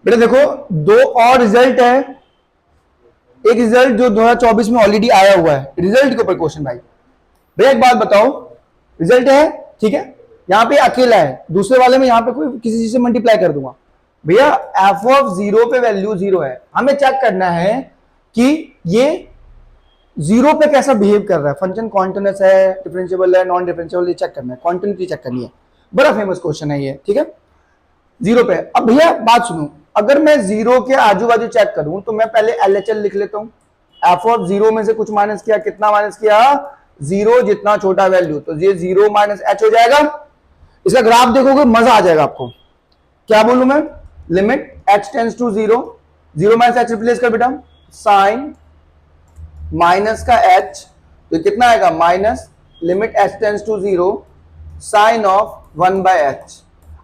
बेटा देखो दो और रिजल्ट है, एक रिजल्ट जो 2024 में ऑलरेडी आया हुआ है, रिजल्ट के ऊपर क्वेश्चन भाई। भैया एक बात बताओ, रिजल्ट है ठीक है, यहां पे अकेला है, दूसरे वाले में यहां पे कोई किसी चीज से मल्टीप्लाई कर दूंगा। भैया एफ ऑफ जीरो पे वैल्यू जीरो है, हमें चेक करना है कि ये जीरो पे कैसा बिहेव कर रहा है, फंक्शन कॉन्टिन्यूअस है, डिफरेंशिएबल है, नॉन डिफरेंशिएबल, ये चेक करना है, कॉन्टिन्यूटी चेक करनी है। बड़ा फेमस क्वेश्चन है ये, ठीक है, जीरो पे। अब भैया बात सुनो, अगर मैं जीरो के आजू बाजू चेक करूं तो मैं पहले एलएचएल लिख लेता हूं। एफ ऑफ जीरो में से कुछ माइनस किया, कितना माइनस किया, जीरो जितना छोटा वैल्यू, तो ये जीरो माइनस एच हो जाएगा। इसका ग्राफ देखोगे मजा आ जाएगा आपको। क्या बोलूं मैं, limit H tends to zero, zero minus H replace कर बेटा, साइन माइनस का एच, तो कितना आएगा minus limit H tends to zero sine of 1/h।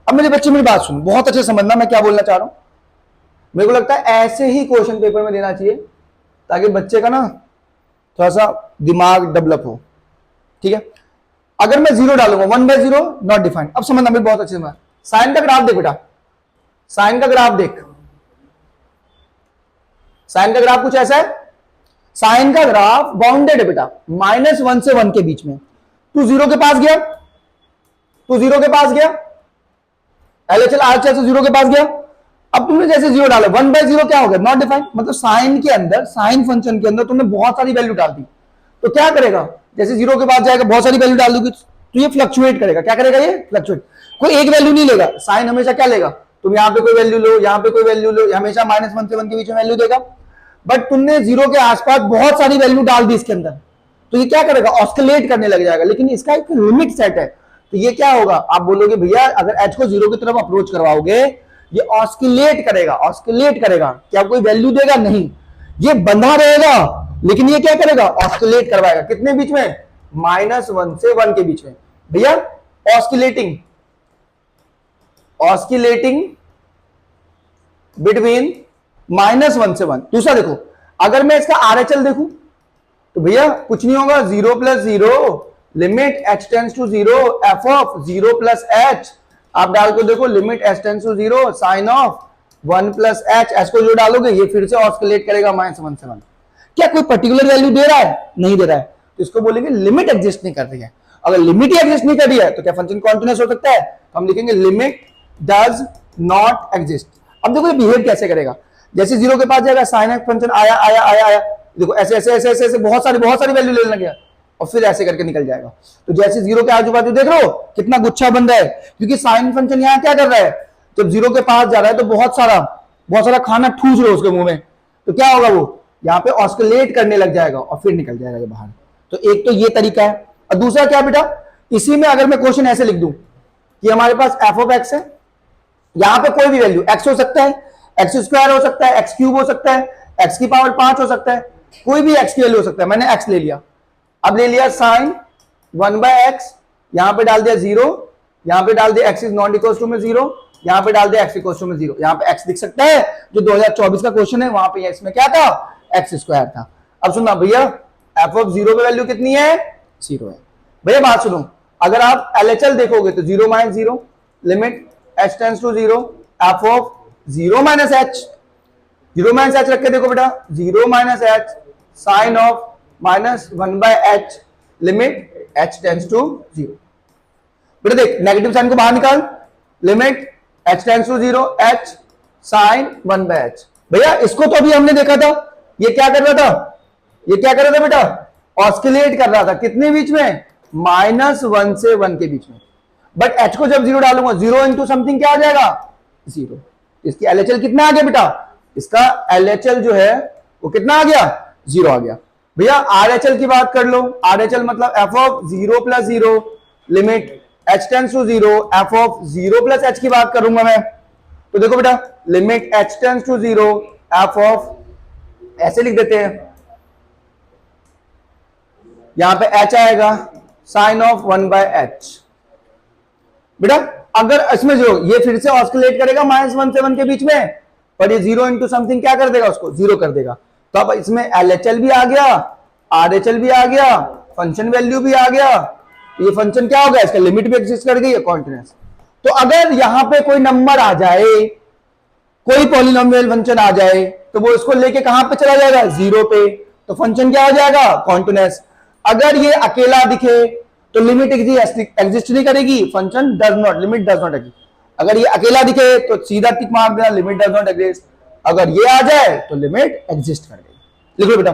अब मेरे बच्चे मेरी बात सुनो, बहुत अच्छे समझना मैं क्या बोलना चाह रहा हूं। मेरे को लगता है ऐसे ही क्वेश्चन पेपर में देना चाहिए ताकि बच्चे का ना थोड़ा सा दिमाग डेवलप हो, ठीक है। अगर मैं जीरो डालूंगा 1/0 नॉट डिफाइंड, अब समझना मेरे बहुत अच्छे से, साइन का ग्राफ देख बेटा, साइन का ग्राफ देख, साइन का ग्राफ कुछ ऐसा है, साइन का ग्राफ बाउंडेड है बेटा, -1 से 1 के बीच में। तू जीरो के पास गया, तू जीरो के पास गया, एलएचएल आरएचएल से जीरो के पास गया, अब तुमने जैसे जीरो डाला 1/0 क्या हो गया, नॉट डिफाइंड, मतलब साइन के अंदर, साइन फंक्शन के अंदर तुमने बहुत सारी वैल्यू डाल दी, तो क्या करेगा, जैसे जीरो के पास जाएगा बहुत सारी वैल्यू डाल दूंगी तो ये फ्लक्चुएट करेगा। क्या करेगा ये, फ्लक्चुएट, कोई एक वैल्यू नहीं लेगा, साइन हमेशा क्या लेगा, तुम यहां पे कोई वैल्यू लो, यहां पे कोई वैल्यू लो, हमेशा -1 से 1 के बीच में वैल्यू देगा। बट तुमने जीरो के आसपास बहुत सारी वैल्यू डाल दी इसके अंदर, तो ये क्या करेगा, ऑस्किलेट करने लग जाएगा, लेकिन इसका एक लिमिट सेट है। तो ये क्या होगा, आप बोलोगे भैया अगर एच को जीरो की तरफ अप्रोच करवाओगे ये ऑस्किलेट करेगा, ऑस्किलेट करेगा, क्या कोई वैल्यू देगा, नहीं, ये बंधा रहेगा, लेकिन ये क्या करेगा, ऑस्किलेट करवाएगा, कितने बीच में, -1 से 1 के बीच में। भैया ऑस्किलेटिंग, ऑस्किलेटिंग बिटवीन -1 से 1। दूसरा देखो, अगर मैं इसका आरएचएल देखूं तो भैया कुछ नहीं होगा, 0 + 0 limit h tends to 0 f of 0 + h, आप डाल के देखो limit h tends to 0 sine of 1 + h, h को जो डालोगे ये फिर से ऑस्किलेट करेगा -1 से 1। क्या कोई पर्टिकुलर वैल्यू दे रहा है, नहीं दे रहा है, तो इसको बोलेंगे लिमिट एग्जिस्ट नहीं कर रही है। अगर लिमिट ही एग्जिस्ट नहीं कर रही है तो क्या फंक्शन कॉन्टिन्यूअस हो सकता है, तो हम लिखेंगे लिमिट डज नॉट एग्जिस्ट। अब देखो ये बिहेव कैसे करेगा, जैसे जीरो के पास जाएगा साइन ऑफ फंक्शन आया आया आया आया, देखो ऐसे ऐसे ऐसे ऐसे बहुत सारी वैल्यू लेने लगे और फिर ऐसे करके निकल जाएगा। तो जैसे जीरो के आजू बाजू देख रहे हो कितना गुच्छा बन रहा है, क्योंकि साइन फंक्शन यहाँ क्या कर रहा है, जब जीरो के पास जा रहा है तो बहुत सारा खाना ठूस रहे हो उसके मुंह में, तो क्या होगा, वो यहाँ पे ऑस्किलेट करने लग जाएगा और फिर निकल जाएगा ये बाहर। तो एक तो ये तरीका है, और दूसरा क्या बेटा, इसी में अगर मैं क्वेश्चन ऐसे लिख दूं कि हमारे पास एफ ऑफ एक्स है, यहां पे कोई भी वैल्यू एक्स हो सकता है, x² हो सकता है, x³ हो सकता है, x की पावर 5 हो सकता है, कोई भी x की वैल्यू हो सकता है, मैंने x ले लिया, अब ले लिया साइन 1/x, यहां पे डाल दिया 0, यहां पे डाल दिया x is not equal to में 0, यहां पे डाल दिया x इक्वल टू में 0, यहां पे x दिख सकता है, जो 2024 का क्वेश्चन है वहां पे इसमें क्या था, x² था। अब सुनना भैया f ऑफ 0 पे वैल्यू कितनी है, 0 है। भैया बात सुनो, अगर आप LHL देखोगे तो 0 - 0 limit h tends to 0 f of 0 - h, 0 - h रख के देखो बेटा, 0 - h sine of -1/h limit h tends to 0। बेटा देख नेगेटिव साइन को बाहर निकाल, limit h tends to 0 h sine 1/h। भैया इसको तो अभी हमने देखा था, ये क्या कर रहा था, ये क्या कर रहा था बेटा, ऑस्किलेट कर रहा था, कितने बीच में, -1 से 1 के बीच में। बट h को जब 0 डालूंगा 0 इंटू समथिंग क्या आ जाएगा, 0। इसकी LHL कितना आ गया बेटा, इसका LHL जो है वो कितना आ गया, 0 आ गया। भैया RHL की बात कर लो, RHL मतलब f of 0 + 0 limit h tends to 0 f of 0 + h की बात करूंगा मैं, तो देखो बेटा limit h tends to 0 f of, ऐसे लिख देते हैं, यहां पे h आएगा साइन ऑफ 1/h। बेटा अगर इसमें 0, ये फिर से ऑस्किलेट करेगा -1 से 1 के बीच में, पर ये 0 इंटू समथिंग क्या कर देगा, उसको 0 कर देगा। तो अब इसमें LHL भी आ गया, RHL भी आ गया, फंक्शन वैल्यू भी आ गया, तो ये फंक्शन क्या हो गया, इसका लिमिट भी एग्जिस्ट कर गई है, कॉन्टिन्यूअस। तो अगर यहां पे कोई नंबर आ जाए, कोई पॉलिनोमियल फंक्शन आ जाए तो वो इसको लेके कहां पे चला जाएगा, जीरो पे, तो फंक्शन क्या हो जाएगा, कॉन्टिन्यूअस। अगर ये अकेला दिखे तो लिमिट एग्जिस्ट नहीं करेगी, function does not, limit does not exist. अगर ये अकेला दिखे तो सीधा टिक मार देना, लिमिट डज नॉट एग्जिस्ट। अगर ये आ जाए तो लिमिट एग्जिस्ट कर गई। लिखो बेटा,